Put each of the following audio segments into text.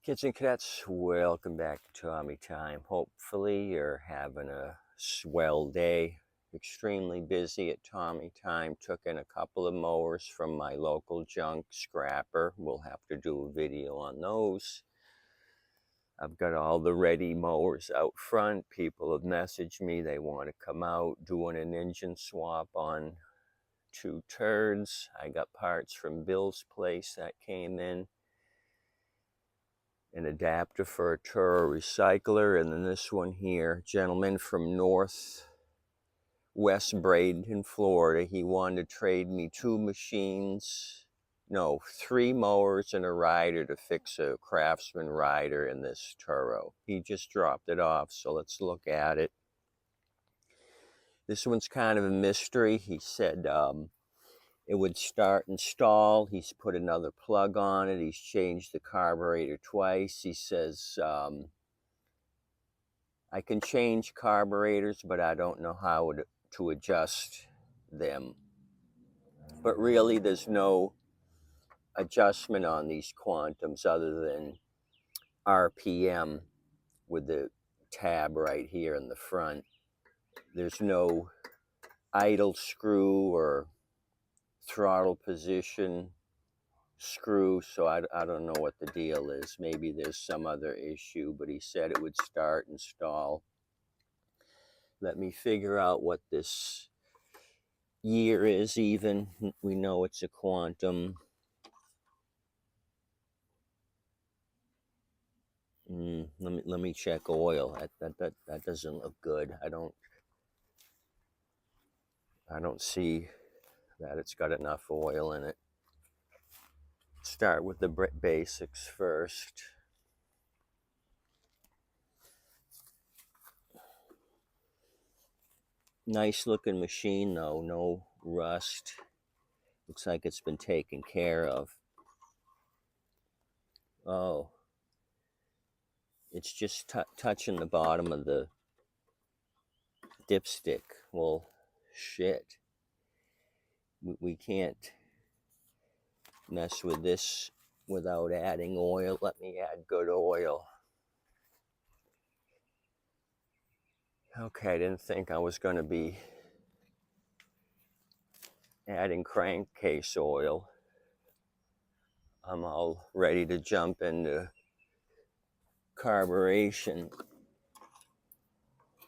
Kids and cadets, welcome back to Tommy Time. Hopefully you're having a swell day. Extremely busy at Tommy Time. Took in a couple of mowers from my local junk scrapper. We'll have to do a video on those. I've got all the ready mowers out front. People have messaged me. They want to come out doing an engine swap on two turds. I got parts from Bill's place that came in. An adapter for a Toro recycler, and then this one here, gentleman from Northwest Bradenton, Florida. He wanted to trade me three mowers and a rider to fix a Craftsman rider in this Toro. He just dropped it off, so let's look at it. This one's kind of a mystery. He said it would start and stall. He's put another plug on it. He's changed the carburetor twice. He says, I can change carburetors, but I don't know how to adjust them. But really, there's no adjustment on these Quantums other than RPM with the tab right here in the front. There's no idle screw or throttle position screw, so I don't know what the deal is. Maybe there's some other issue, but he said it would start and stall. Let me figure out what this year is even. We know it's a Quantum. Let me check oil. That doesn't look good. I don't see that it's got enough oil in it. Start with the basics first. Nice looking machine though, no rust. Looks like it's been taken care of. Oh, it's just touching the bottom of the dipstick. Well, shit. We can't mess with this without adding oil. Let me add good oil. Okay, I didn't think I was going to be adding crankcase oil. I'm all ready to jump into carburation.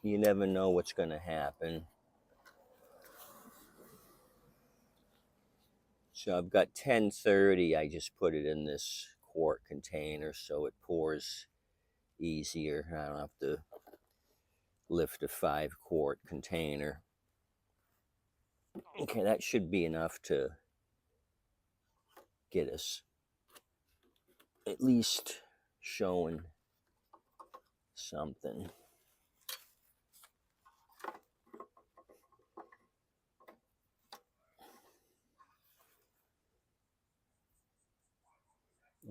You never know what's going to happen. So I've got 1030. I just put it in this quart container so it pours easier. I don't have to lift a 5-quart container. Okay, that should be enough to get us at least showing something.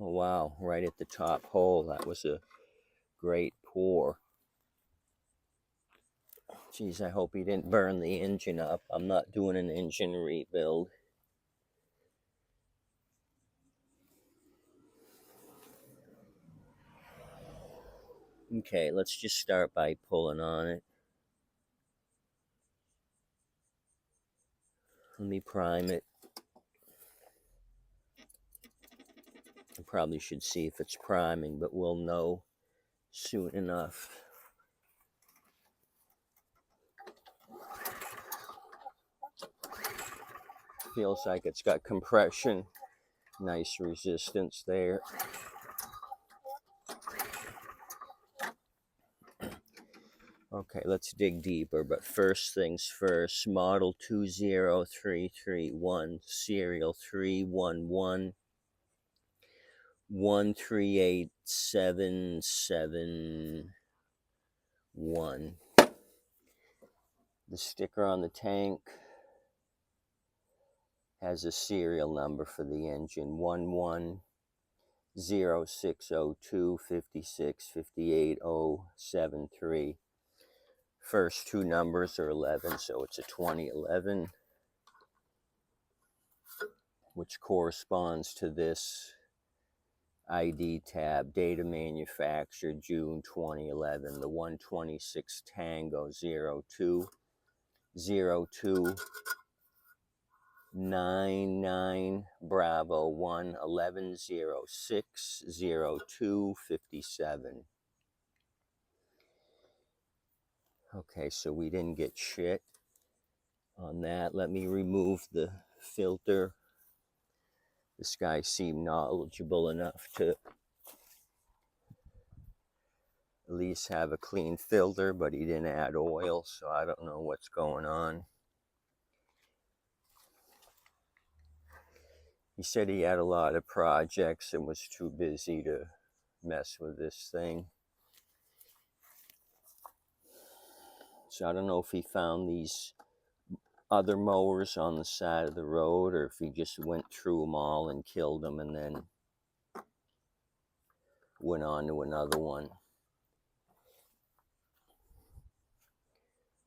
Oh wow, right at the top hole. That was a great pour. Geez, I hope he didn't burn the engine up. I'm not doing an engine rebuild. Okay, let's just start by pulling on it. Let me prime it. I probably should see if it's priming, but we'll know soon enough. Feels like it's got compression. Nice resistance there. Okay, let's dig deeper, but first things first. Model 20331, serial 311 138771. The sticker on the tank has a serial number for the engine, 11060256580073. First two numbers are 11, so it's a 2011, which corresponds to this ID tab, data manufacturer, June 2011, the 126 Tango 0299 Bravo 1 1106 0257. Okay, so we didn't get shit on that. Let me remove the filter. This guy seemed knowledgeable enough to at least have a clean filter, but he didn't add oil, so I don't know what's going on. He said he had a lot of projects and was too busy to mess with this thing. So I don't know if he found these other mowers on the side of the road or if he just went through them all and killed them and then went on to another one.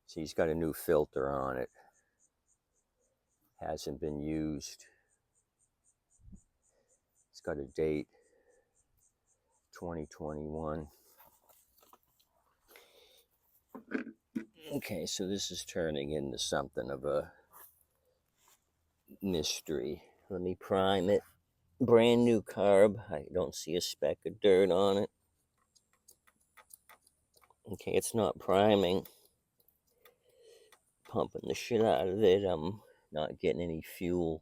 So he's got a new filter on it. Hasn't been used. It's got a date, 2021. Okay, so this is turning into something of a mystery. Let me prime it. Brand new carb. I don't see a speck of dirt on it. Okay, it's not priming. Pumping the shit out of it. I'm not getting any fuel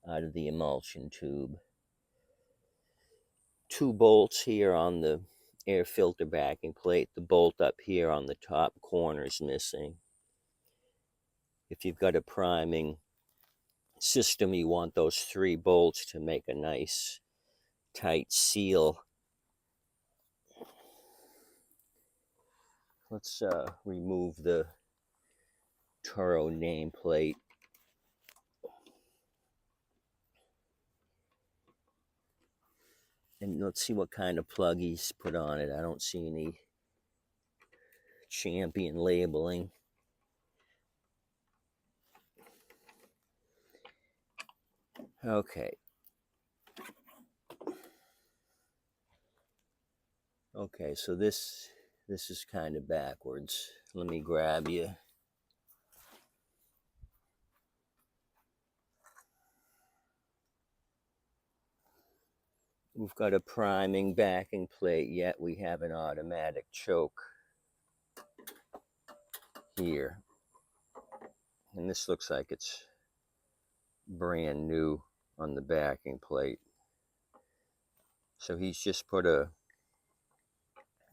out of the emulsion tube. 2 bolts here on the air filter backing plate. The bolt up here on the top corner is missing. If you've got a priming system, you want those 3 bolts to make a nice tight seal. Let's remove the Toro nameplate. And let's see what kind of plug he's put on it. I don't see any Champion labeling. Okay. Okay, so this is kind of backwards. Let me grab you. We've got a priming backing plate, yet we have an automatic choke here. And this looks like it's brand new on the backing plate. So he's just put a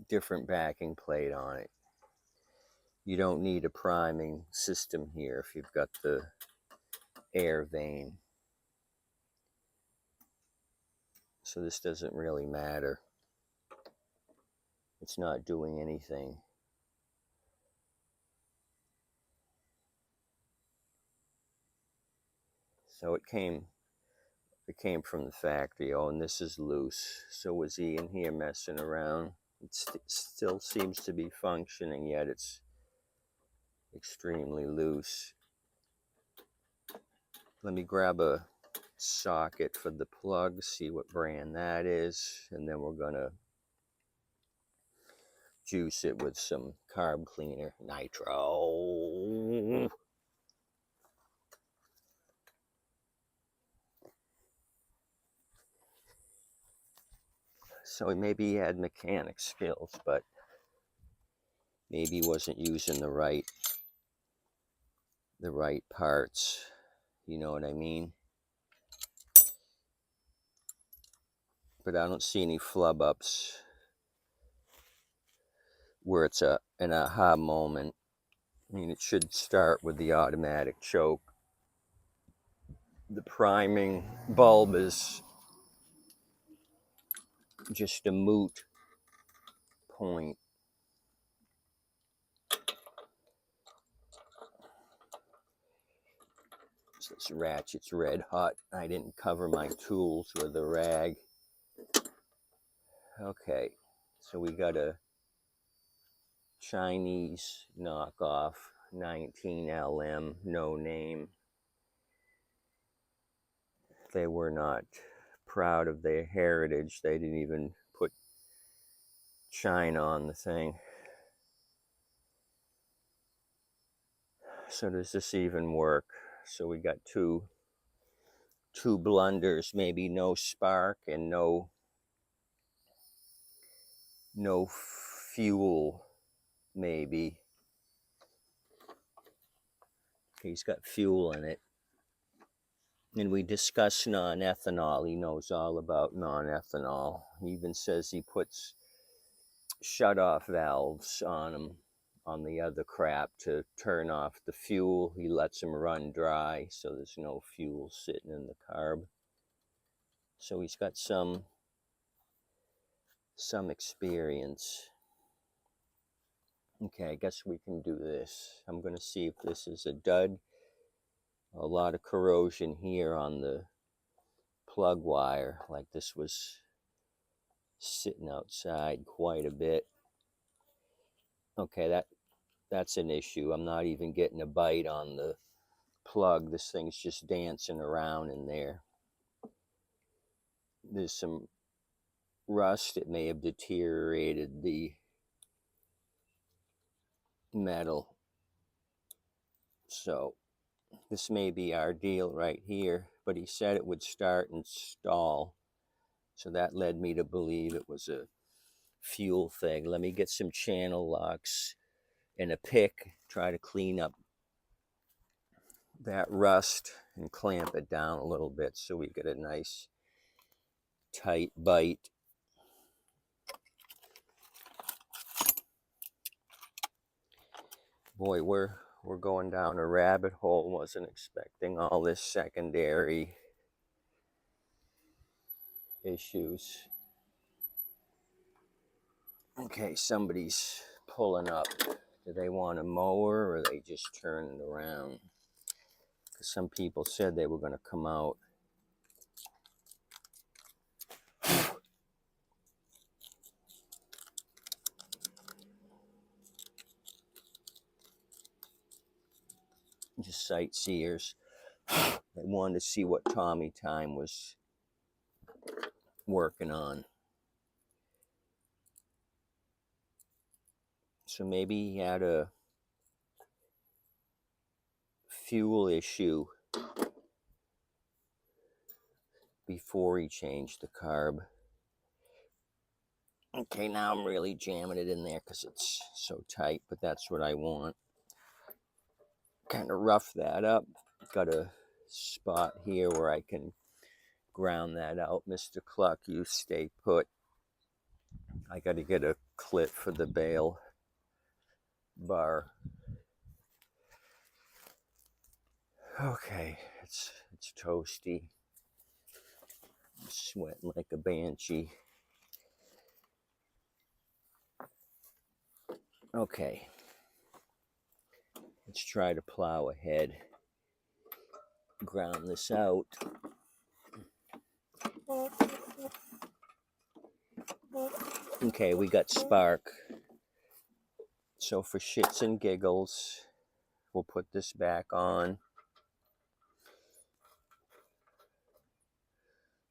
different backing plate on it. You don't need a priming system here if you've got the air vane. So this doesn't really matter. It's not doing anything. So it came from the factory. Oh, and this is loose. So was he in here messing around? It still seems to be functioning, yet it's extremely loose. Let me grab a socket for the plug, see what brand that is, and then we're gonna juice it with some carb cleaner, nitro. So maybe he had mechanic skills, but maybe he wasn't using the right parts. You know what I mean? But I don't see any flub ups where it's an aha moment. I mean, it should start with the automatic choke. The priming bulb is just a moot point. So this ratchet's red hot. I didn't cover my tools with a rag. Okay, so we got a Chinese knockoff 19LM, no name. They were not proud of their heritage. They didn't even put China on the thing. So does this even work? So we got two blunders, maybe no spark and no fuel, maybe. Okay, he's got fuel in it. And we discussed non-ethanol. He knows all about non-ethanol. He even says he puts shut-off valves on them, on the other crap, to turn off the fuel. He lets them run dry so there's no fuel sitting in the carb. So he's got some experience. Okay, I guess we can do this. I'm going to see if this is a dud. A lot of corrosion here on the plug wire, like this was sitting outside quite a bit. Okay, that's an issue. I'm not even getting a bite on the plug. This thing's just dancing around in there. There's some rust. It may have deteriorated the metal. So this may be our deal right here, but he said it would start and stall. So that led me to believe it was a fuel thing. Let me get some channel locks and a pick, try to clean up that rust and clamp it down a little bit so we get a nice tight bite. Boy, we're going down a rabbit hole. Wasn't expecting all this secondary issues. Okay, somebody's pulling up. Do they want a mower, or are they just turning around? Because some people said they were going to come out. Just sightseers. They wanted to see what Tommy Time was working on. So maybe he had a fuel issue before he changed the carb. Okay, now I'm really jamming it in there because it's so tight, but that's what I want. Kind of rough that up. Got a spot here where I can ground that out. Mr. Cluck, you stay put. I got to get a clip for the bail bar. Okay, it's toasty. I'm sweating like a banshee. Okay, let's try to plow ahead. Ground this out. Okay, we got spark. So for shits and giggles, we'll put this back on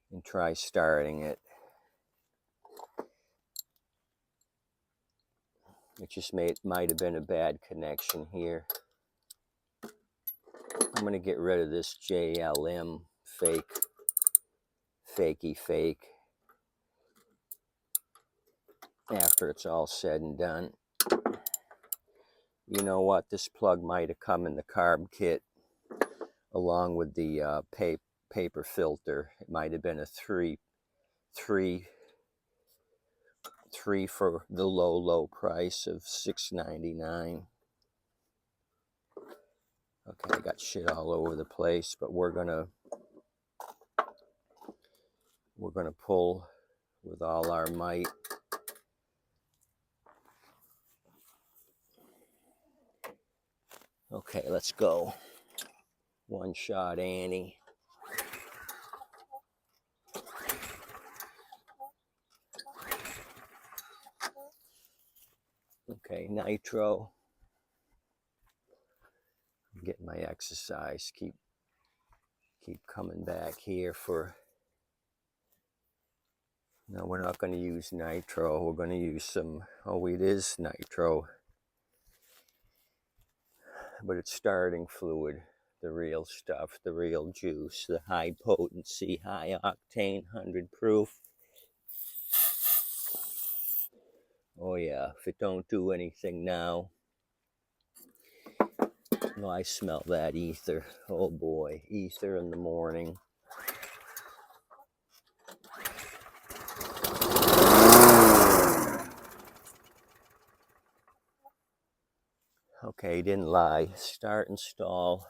and try starting it. It just might have been a bad connection here. I'm going to get rid of this JLM fakey fake after it's all said and done. You know what? This plug might have come in the carb kit along with the paper filter. It might have been a three for the low price of $6.99. Okay, I got shit all over the place, but we're gonna pull with all our might. Okay, let's go. One shot Annie. Okay, nitro. Get my exercise. Keep coming back here for No, we're not going to use nitro. We're going to use some, oh, it is nitro, but it's starting fluid, the real stuff, the real juice, the high potency, high octane, 100 proof. Oh yeah, if it don't do anything now. Oh, I smell that ether. Oh boy, ether in the morning. Okay, didn't lie. Start install.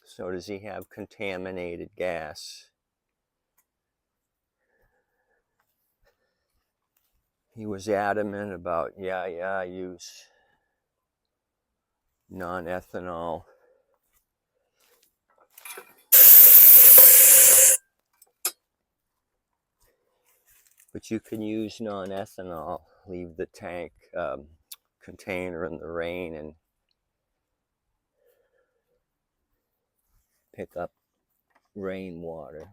So does he have contaminated gas? He was adamant about, I use non-ethanol. But you can use non-ethanol. Leave the tank container in the rain and pick up rainwater.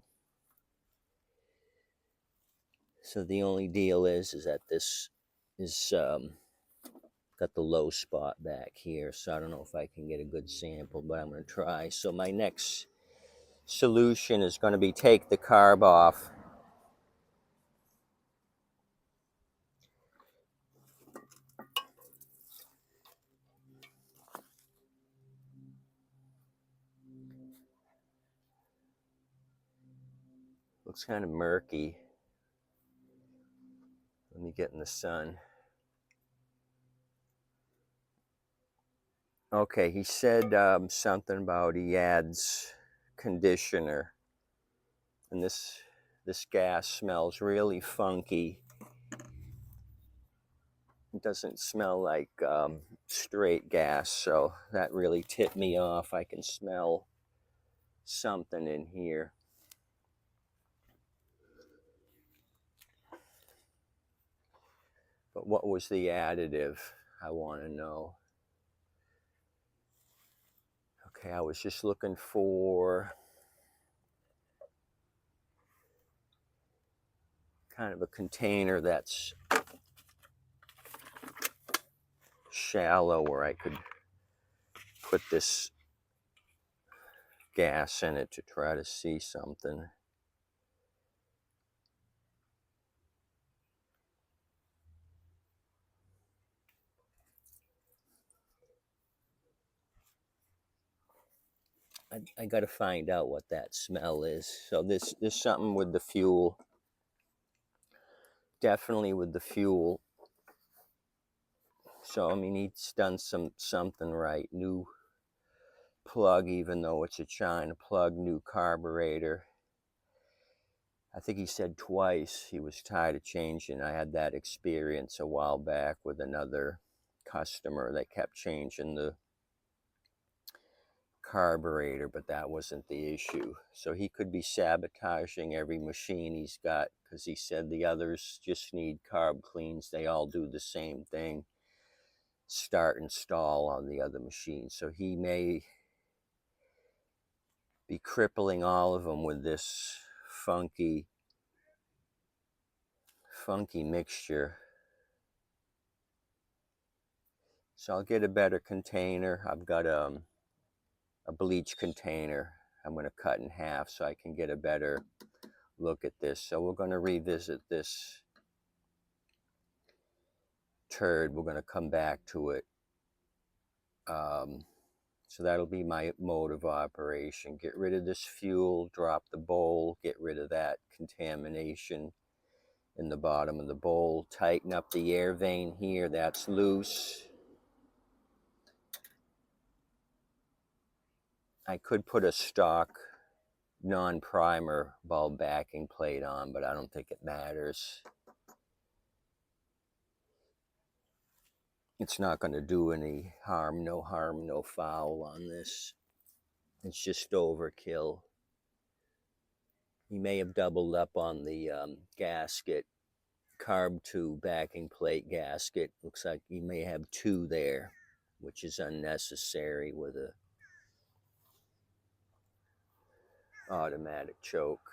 So the only deal is that this is got the low spot back here. So I don't know if I can get a good sample, but I'm going to try. So my next solution is going to be take the carb off. Looks kind of murky. Let me get in the sun. Okay, he said something about he adds conditioner, and this gas smells really funky. It doesn't smell like straight gas, so that really tipped me off. I can smell something in here. But what was the additive? I want to know. Okay, I was just looking for kind of a container that's shallow where I could put this gas in it to try to see something. I got to find out what that smell is. So this something with the fuel. Definitely with the fuel. So I mean, he's done something right. New plug, even though it's a China plug. New carburetor. I think he said twice he was tired of changing. I had that experience a while back with another customer that kept changing the carburetor, but that wasn't the issue. So he could be sabotaging every machine he's got, because he said the others just need carb cleans. They all do the same thing, start and stall on the other machines. So he may be crippling all of them with this funky mixture. So I'll get a better container. I've got a bleach container I'm going to cut in half so I can get a better look at this. So we're going to revisit this turd. We're going to come back to it. So that'll be my mode of operation. Get rid of this fuel, drop the bowl, get rid of that contamination in the bottom of the bowl, tighten up the air vane here, that's loose. I could put a stock non-primer bulb backing plate on, but I don't think it matters. It's not going to do any harm, no foul on this. It's just overkill. He may have doubled up on the gasket, carb tube backing plate gasket. Looks like he may have two there, which is unnecessary with a automatic choke.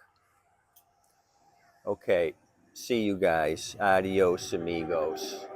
Okay, see you guys. Adios, amigos.